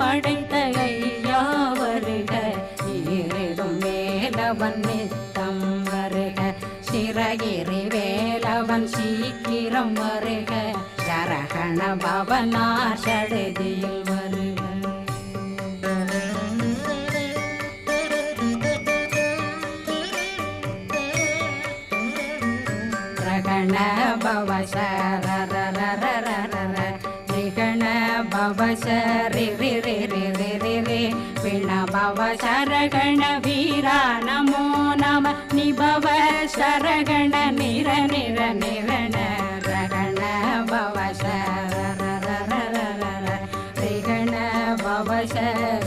படைத்த ஐயா வருக, ஈரிடும் வேலவன் நித்தம் வருக, சிறகிரி வேலவன் சீக்கிரம் வருக, சரகண பவனார் சடுதியில் வருக. ரகண பவ சரரரரரர ரிகண பவ சரி ரி ரி ரி ரி ரி ரி பிண பவ சரகண வீரா நமோ நம நிபவ சரகண நிர நிர நிரண ரகண பவ சரரரரரர ரிகண பவ சரி